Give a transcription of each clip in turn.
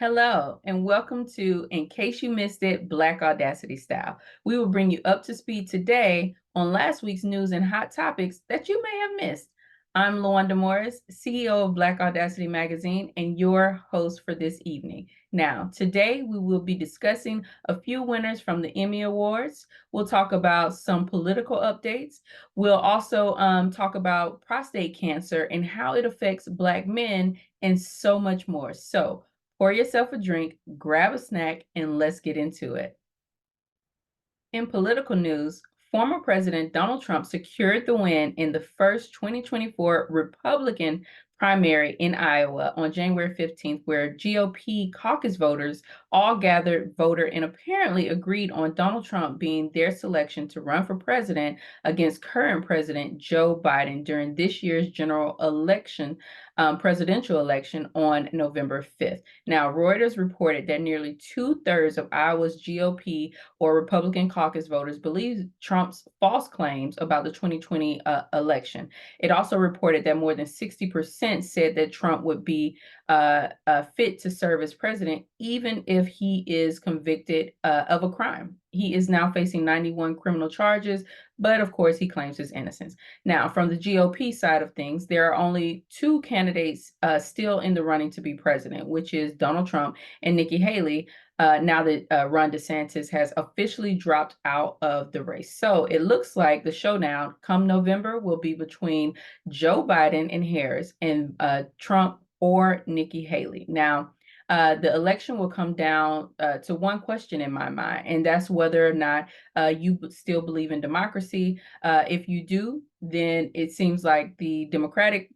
Hello, and welcome to In Case You Missed It, Black Audacity Style. We will bring you up to speed today on last week's news and hot topics that you may have missed. I'm Lawanda Morris, CEO of Black Audacity Magazine, and your host for this evening. Now, today we will be discussing a few winners from the Emmy Awards. We'll talk about some political updates. We'll also talk about prostate cancer and how it affects Black men and so much more. So, pour yourself a drink, grab a snack, and let's get into it. In political news, former President Donald Trump secured the win in the first 2024 Republican primary in Iowa on January 15th, where GOP caucus voters all gathered, voted, and apparently agreed on Donald Trump being their selection to run for president against current President Joe Biden during this year's general election, presidential election on November 5th. Now, Reuters reported that nearly 2/3 of Iowa's GOP or Republican caucus voters believe Trump's false claims about the 2020 election. It also reported that more than 60% said that Trump would be fit to serve as president, even if he is convicted of a crime. He is now facing 91 criminal charges, but of course, he claims his innocence. Now, from the GOP side of things, there are only two candidates still in the running to be president, which is Donald Trump and Nikki Haley, now that Ron DeSantis has officially dropped out of the race. So it looks like the showdown come November will be between Joe Biden and Harris and Trump or Nikki Haley. Now, the election will come down to one question in my mind, and that's whether or not you still believe in democracy. If you do, then it seems like the Democratic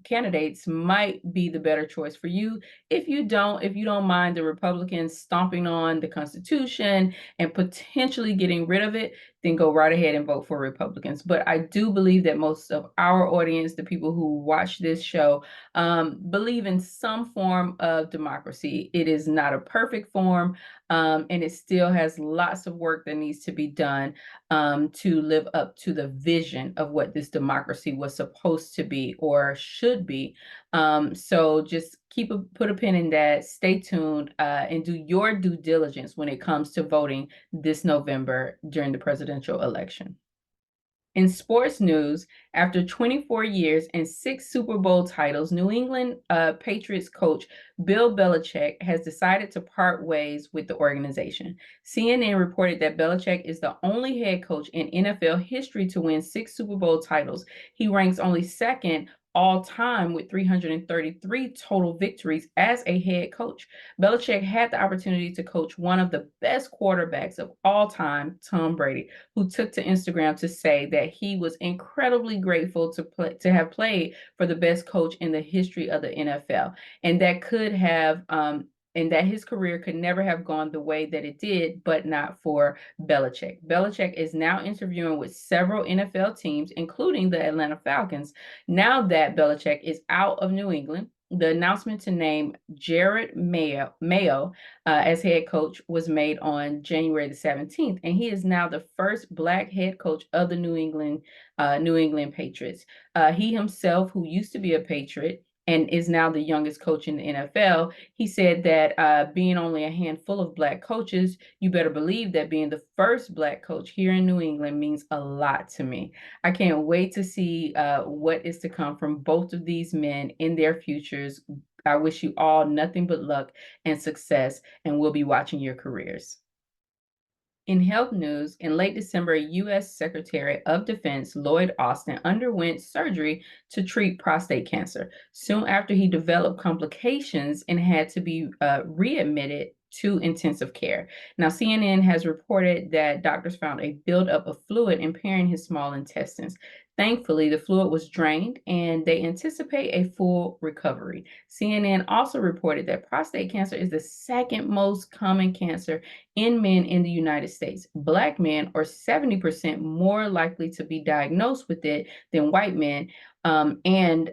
candidates might be the better choice for you. If you don't mind the Republicans stomping on the Constitution and potentially getting rid of it, then go right ahead and vote for Republicans. But I do believe that most of our audience, the people who watch this show, believe in some form of democracy. It is not a perfect form, and it still has lots of work that needs to be done to live up to the vision of what this democracy was supposed to be or should be. So just put a pin in that, stay tuned, and do your due diligence when it comes to voting this November during the presidential election. In sports news, after 24 years and 6 Super Bowl titles, New England Patriots coach Bill Belichick has decided to part ways with the organization. CNN reported that Belichick is the only head coach in NFL history to win 6 Super Bowl titles. He ranks only second all time with 333 total victories as a head coach. Belichick had the opportunity to coach one of the best quarterbacks of all time, Tom Brady, who took to Instagram to say that he was incredibly grateful to have played for the best coach in the history of the NFL, and that his career could never have gone the way that it did, but not for Belichick. Belichick is now interviewing with several NFL teams, including the Atlanta Falcons. Now that Belichick is out of New England, the announcement to name Jerod Mayo as head coach was made on January the 17th, and he is now the first Black head coach of the New England Patriots. He himself, who used to be a Patriot and is now the youngest coach in the NFL, he said that being only a handful of Black coaches, you better believe that being the first Black coach here in New England means a lot to me. I can't wait to see what is to come from both of these men in their futures. I wish you all nothing but luck and success, and we'll be watching your careers. In health news, in late December, U.S. Secretary of Defense Lloyd Austin underwent surgery to treat prostate cancer. Soon after, he developed complications and had to be readmitted to intensive care. Now, CNN has reported that doctors found a buildup of fluid impairing his small intestines. Thankfully, the fluid was drained and they anticipate a full recovery. CNN also reported that prostate cancer is the second most common cancer in men in the United States. Black men are 70% more likely to be diagnosed with it than white men, and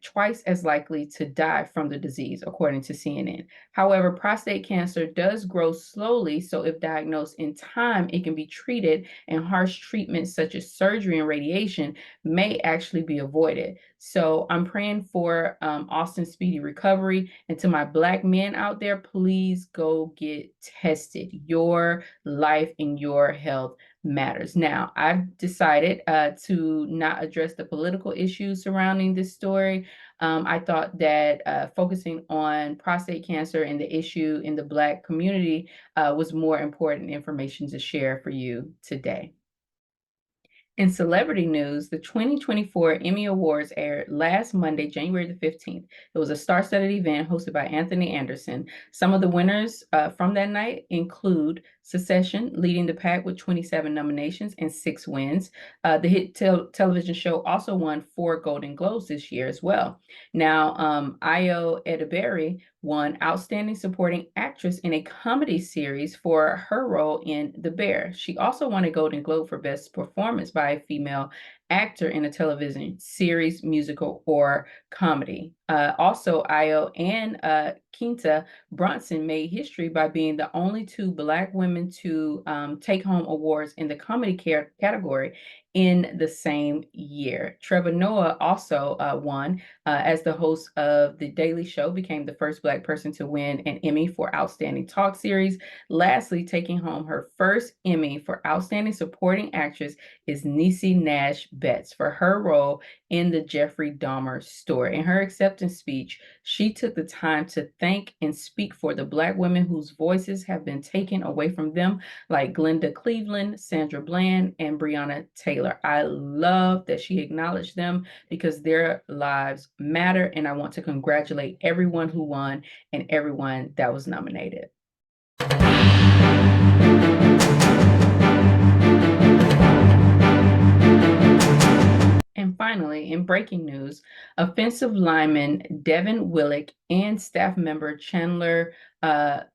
twice as likely to die from the disease, according to CNN. However, prostate cancer does grow slowly, so if diagnosed in time, it can be treated, and harsh treatments such as surgery and radiation may actually be avoided. So I'm praying for Austin's speedy recovery. And to my Black men out there, please go get tested. Your life and your health matters. Now, I've decided to not address the political issues surrounding this story. I thought that focusing on prostate cancer and the issue in the Black community was more important information to share for you today. In celebrity news, the 2024 Emmy Awards aired last Monday, January the 15th. It was a star-studded event hosted by Anthony Anderson. Some of the winners from that night include Succession, leading the pack with 27 nominations and 6 wins. The hit television show also won 4 Golden Globes this year as well. Now, Ayo Edebiri won Outstanding Supporting Actress in a Comedy Series for her role in The Bear. She also won a Golden Globe for Best Performance by a female actor in a television series, musical, or comedy. Also, Ayo and Quinta Brunson made history by being the only 2 Black women to take home awards in the comedy category in the same year. Trevor Noah also won as the host of The Daily Show, became the first Black person to win an Emmy for Outstanding Talk Series. Lastly, taking home her first Emmy for Outstanding Supporting Actress is Niecy Nash Betts for her role in the Jeffrey Dahmer story. In her acceptance speech, she took the time to thank and speak for the Black women whose voices have been taken away from them, like Glenda Cleveland, Sandra Bland, and Breonna Taylor. I love that she acknowledged them because their lives matter, and I want to congratulate everyone who won and everyone that was nominated. And finally, in breaking news, offensive lineman Devin Willock and staff member Chandler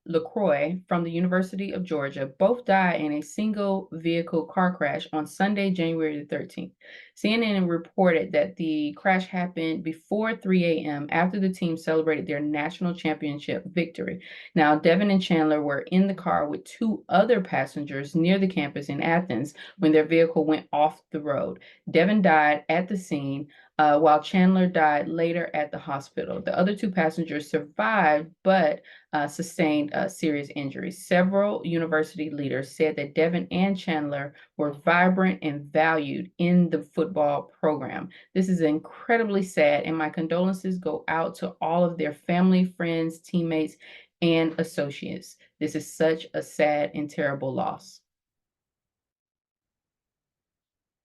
LaCroix from the University of Georgia both died in a single vehicle car crash on Sunday, January the 13th. CNN reported that the crash happened before 3 a.m. after the team celebrated their national championship victory. Now, Devin and Chandler were in the car with 2 other passengers near the campus in Athens when their vehicle went off the road. Devin died at the scene, while Chandler died later at the hospital. The other 2 passengers survived, but sustained serious injuries. Several university leaders said that Devin and Chandler were vibrant and valued in the football program. This is incredibly sad, and my condolences go out to all of their family, friends, teammates, and associates. This is such a sad and terrible loss.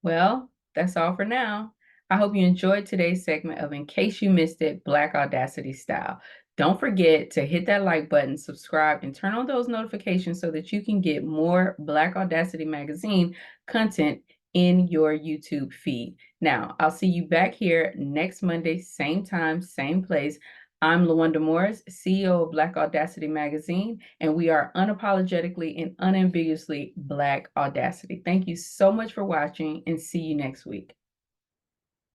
Well, that's all for now. I hope you enjoyed today's segment of In Case You Missed It, Black Audacity Style. Don't forget to hit that like button, subscribe, and turn on those notifications so that you can get more Black Audacity Magazine content in your YouTube feed. Now, I'll see you back here next Monday, same time, same place. I'm LaWanda Morris, CEO of Black Audacity Magazine, and we are unapologetically and unambiguously Black Audacity. Thank you so much for watching, and see you next week.